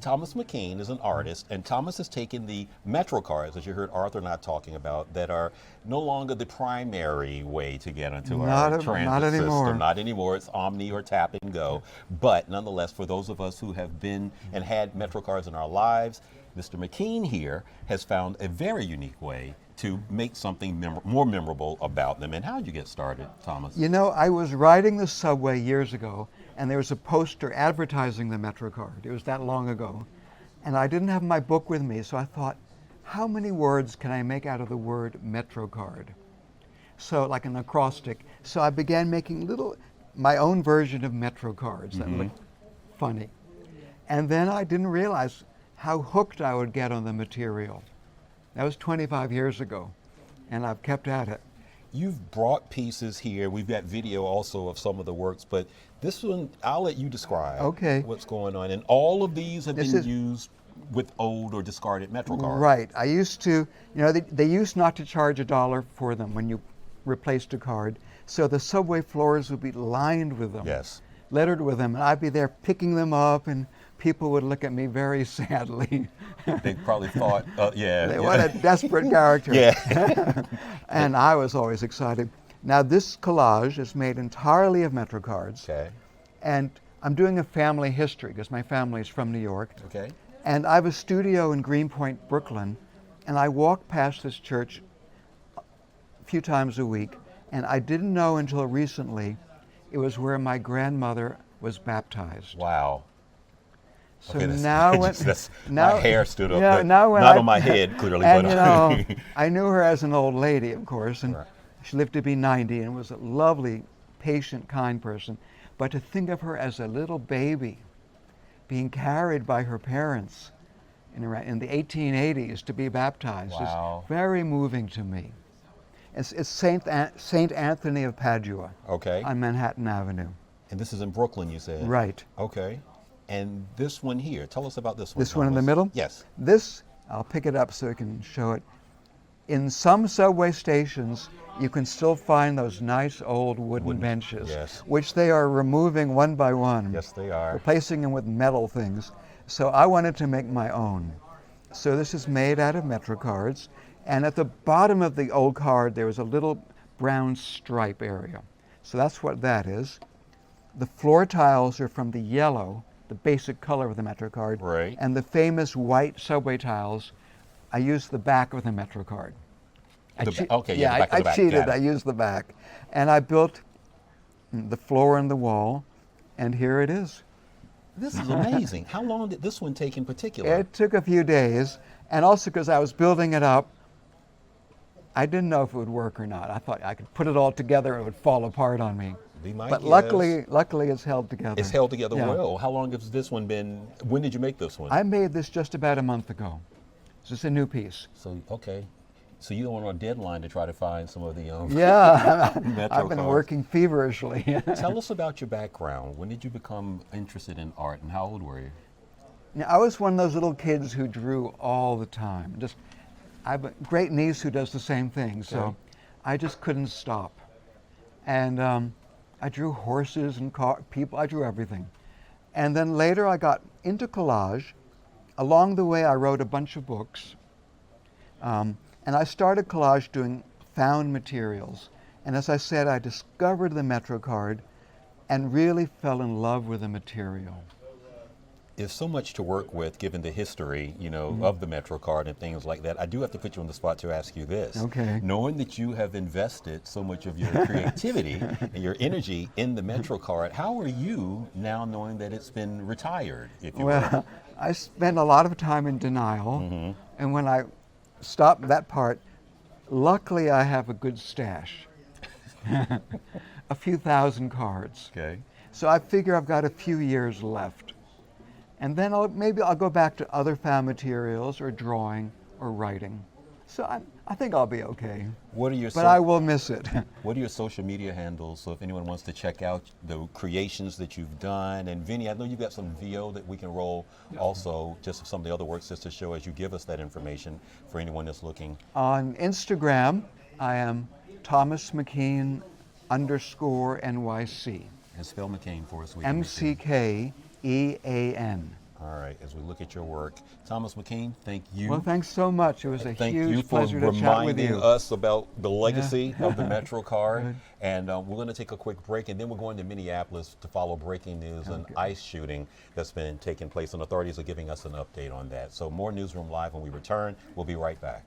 Thomas McKean is an artist, and Thomas has taken the MetroCards, as you heard Arthur and I talking about, that are no longer the primary way to get into our transit system. Not anymore. It's Omni or Tap and Go. But nonetheless, for those of us who have been and had MetroCards in our lives, Mr. McKean here has found a very unique way to make something more memorable about them. And how did you get started, Thomas? You know, I was riding the subway years ago, and there was a poster advertising the MetroCard. It was that long ago. And I didn't have my book with me, so I thought, how many words can I make out of the word MetroCard? So, like an acrostic. So I began making my own version of MetroCards that looked funny. And then I didn't realize how hooked I would get on the material. That was 25 years ago, and I've kept at it. You've brought pieces here. We've got video also of some of the works, but this one, I'll let you describe what's going on. And all of these have been used with old or discarded MetroCards. Right. I used to, you know, they used not to charge $1 for them when you replaced a card. So the subway floors would be lined with them. Yes. Lettered with them. And I'd be there picking them up, and people would look at me very sadly. They probably thought, what a desperate character. Yeah. And I was always excited. Now this collage is made entirely of MetroCards. Okay. And I'm doing a family history because my family is from New York. Okay. And I have a studio in Greenpoint, Brooklyn, and I walk past this church a few times a week, and I didn't know until recently it was where my grandmother was baptized. Wow. So okay, now, my hair stood up, but not on my head clearly. And but you know, I knew her as an old lady, of course, and right. She lived to be 90 and was a lovely, patient, kind person. But to think of her as a little baby, being carried by her parents in the 1880s to be baptized is very moving to me. It's Saint Anthony of Padua on Manhattan Avenue. And this is in Brooklyn, you said? Right. Okay. And this one here, tell us about this one. This one in the middle? Yes. This, I'll pick it up so I can show it. In some subway stations, you can still find those nice old wooden benches, which they are removing one by one. Yes, they are. Replacing them with metal things. So I wanted to make my own. So this is made out of MetroCards. And at the bottom of the old card, there was a little brown stripe area. So that's what that is. The floor tiles are from the yellow, the basic color of the MetroCard. Right. And the famous white subway tiles, I used the back of the MetroCard. The back of the back. I cheated. I used the back. And I built the floor and the wall, and here it is. This is amazing. How long did this one take in particular? It took a few days, and also because I was building it up, I didn't know if it would work or not. I thought I could put it all together and it would fall apart on me. But luckily it's held together. It's held together well. How long has this one been? When did you make this one? I made this just about a month ago. So it's a new piece. So, okay. So you're on a deadline to try to find some of the I've been working feverishly. Tell us about your background. When did you become interested in art, and how old were you? Now, I was one of those little kids who drew all the time. I have a great niece who does the same thing, so I just couldn't stop. And I drew horses and people. I drew everything. And then later I got into collage. Along the way I wrote a bunch of books. And I started collage doing found materials. And as I said, I discovered the MetroCard and really fell in love with the material. There's so much to work with given the history, of the MetroCard and things like that. I do have to put you on the spot to ask you this. Okay. Knowing that you have invested so much of your creativity and your energy in the MetroCard, how are you now knowing that it's been retired, if you will? I spent a lot of time in denial. And when I stopped that part, luckily I have a good stash. A few thousand cards. Okay. So I figure I've got a few years left. And then maybe I'll go back to other found materials or drawing or writing. So I think I'll be okay. But I will miss it. What are your social media handles? So if anyone wants to check out the creations that you've done, and Vinny, I know you've got some VO that we can roll also, just some of the other works just to show as you give us that information for anyone that's looking. On Instagram, I am Thomas McKean _ NYC. And spell McKean for us. McKean. All right, as we look at your work, Thomas McKean, thank you. Well, thanks so much. It was a Thank you huge for pleasure to chat with reminding you. us about the legacy of the MetroCard. Good. And we're going to take a quick break, and then we're going to Minneapolis to follow breaking news on ICE shooting that's been taking place, and authorities are giving us an update on that. So more Newsroom Live when we return. We'll be right back.